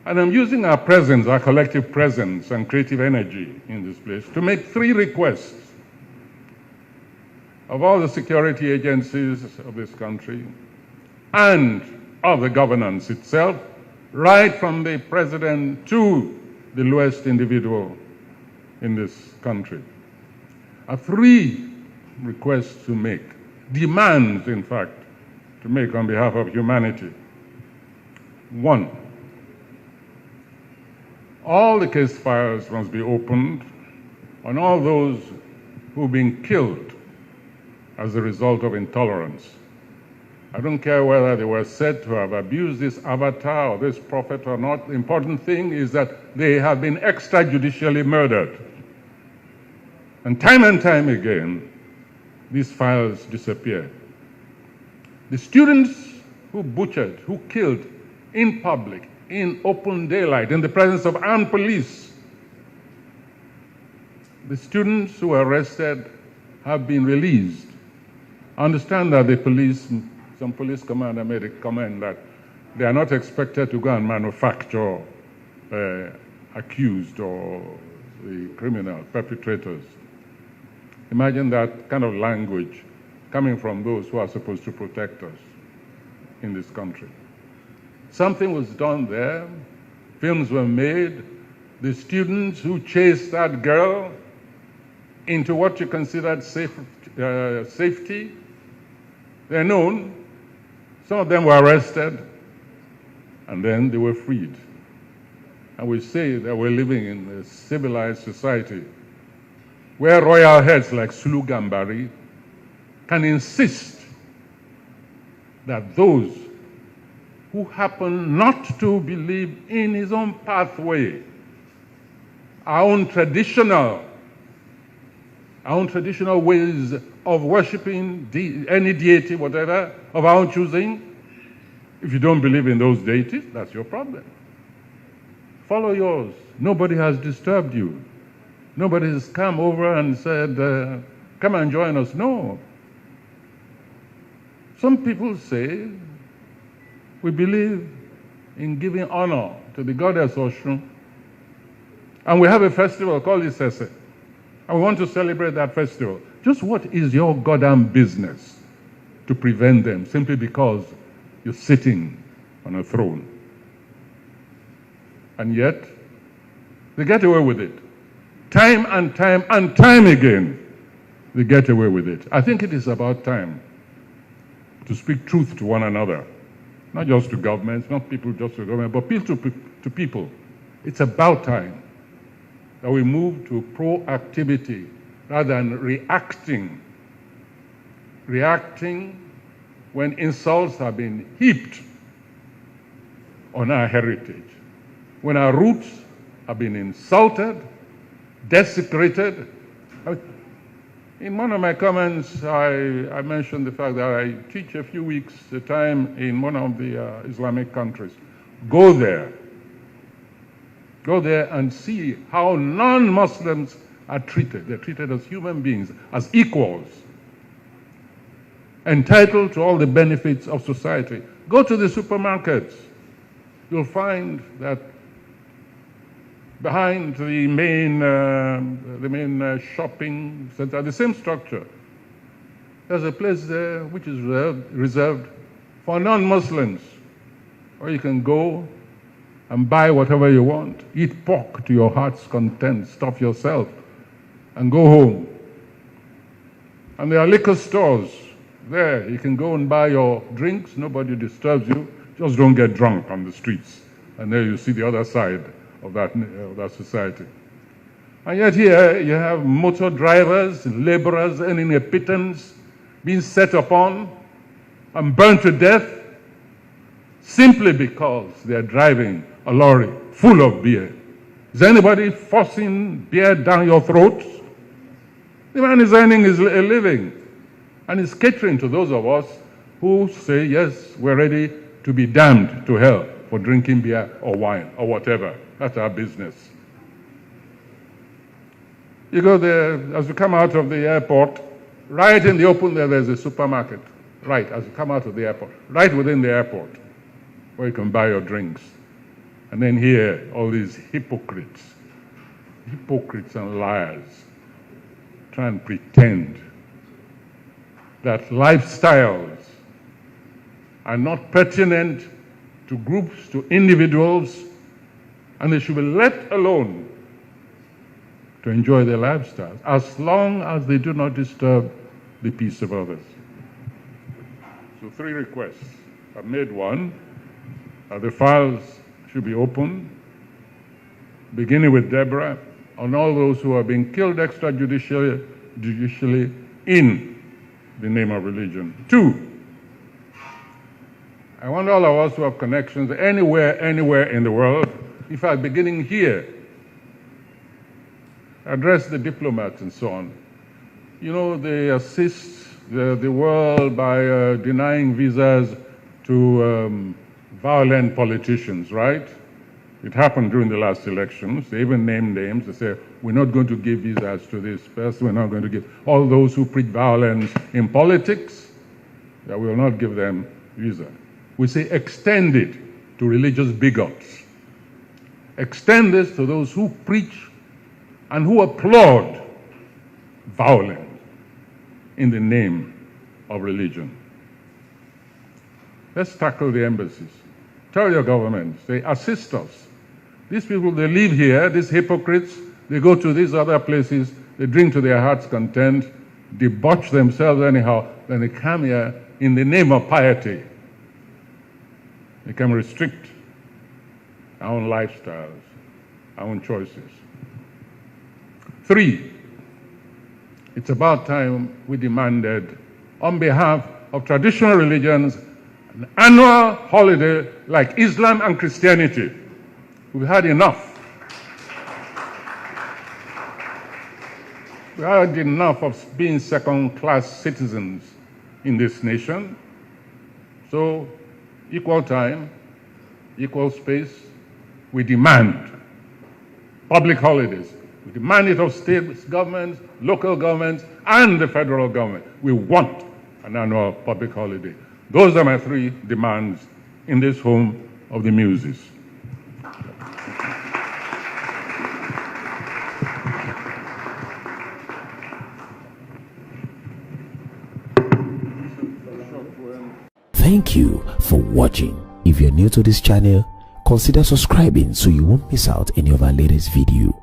And I'm using our presence, our collective presence and creative energy in this place to make 3 requests of all the security agencies of this country and of the governance itself, right from the president to the lowest individual in this country. I have 3 requests to make, demands, in fact, to make on behalf of humanity. 1, all the case files must be opened on all those who've been killed as a result of intolerance. I don't care whether they were said to have abused this avatar or this prophet or not. The important thing is that they have been extrajudicially murdered. And time again, these files disappear. The students who butchered, who killed in public, in open daylight, in the presence of armed police, the students who were arrested have been released. I understand that the police, some police commander made a comment that they are not expected to go and manufacture accused or the criminal perpetrators. Imagine that kind of language coming from those who are supposed to protect us in this country. Something was done there. Films were made. The students who chased that girl into what you considered safety, they're known. Some of them were arrested, and then they were freed. And we say that we're living in a civilized society where royal heads like Sulu Gambari can insist that those who happen not to believe in his own pathway, our own traditional ways of worshiping any deity, whatever, of our own choosing. If you don't believe in those deities, that's your problem. Follow yours. Nobody has disturbed you. Nobody has come over and said, come and join us. No. Some people say, we believe in giving honor to the goddess Oshun. And we have a festival called Isese. And we want to celebrate that festival. Just what is your goddamn business to prevent them simply because you're sitting on a throne? And yet, they get away with it. Time and time again, they get away with it. I think it is about time to speak truth to one another. Not just to governments, not people just to government, but people to people. It's about time that we move to proactivity rather than reacting. Reacting when insults have been heaped on our heritage, when our roots have been insulted, desecrated. In one of my comments, I mentioned the fact that I teach a few weeks at a time in one of the Islamic countries. Go there and see how non-Muslims are treated. They're treated as human beings, as equals, entitled to all the benefits of society. Go to the supermarkets. You'll find that behind the main shopping center, the same structure, there's a place there which is reserved for non-Muslims, where you can go and buy whatever you want, eat pork to your heart's content, stuff yourself, and go home. And there are liquor stores there. You can go and buy your drinks. Nobody disturbs you. Just don't get drunk on the streets. And there you see the other side of that society. And yet here you have motor drivers, laborers earning a pittance, being set upon and burned to death simply because they're driving a lorry full of beer. Is anybody forcing beer down your throats? The man is earning a living and is catering to those of us who say, yes, we're ready to be damned to hell for drinking beer or wine or whatever. That's our business. You go there, as you come out of the airport, right in the open there's a supermarket. Right, as you come out of the airport, right within the airport, where you can buy your drinks. And then here, all these hypocrites and liars try and pretend that lifestyles are not pertinent to groups, to individuals, and they should be let alone to enjoy their lifestyles as long as they do not disturb the peace of others. So 3 requests. I've made one. The files should be opened, beginning with Deborah, on all those who are being killed extrajudicially in the name of religion. 2, I want all of us who have connections anywhere in the world, in fact, beginning here, address the diplomats and so on. You know, they assist the world by denying visas to violent politicians, right? It happened during the last elections. They even named names. They say, we're not going to give visas to this person. We're not going to give all those who preach violence in politics, that we will not give them visa. We say extend it to religious bigots. Extend this to those who preach and who applaud violence in the name of religion. Let's tackle the embassies. Tell your governments, they assist us. These people, they live here, these hypocrites, they go to these other places, they drink to their heart's content, debauch themselves anyhow, then they come here in the name of piety. They can restrict our own lifestyles, our own choices. 3, it's about time we demanded, on behalf of traditional religions, an annual holiday like Islam and Christianity. We've had enough. We had enough of being second-class citizens in this nation. So, equal time, equal space, we demand public holidays. We demand it of state governments, local governments, and the federal government. We want an annual public holiday. Those are my 3 demands in this home of the Muses. Thank you for watching. If you're new to this channel, consider subscribing so you won't miss out any of our latest video.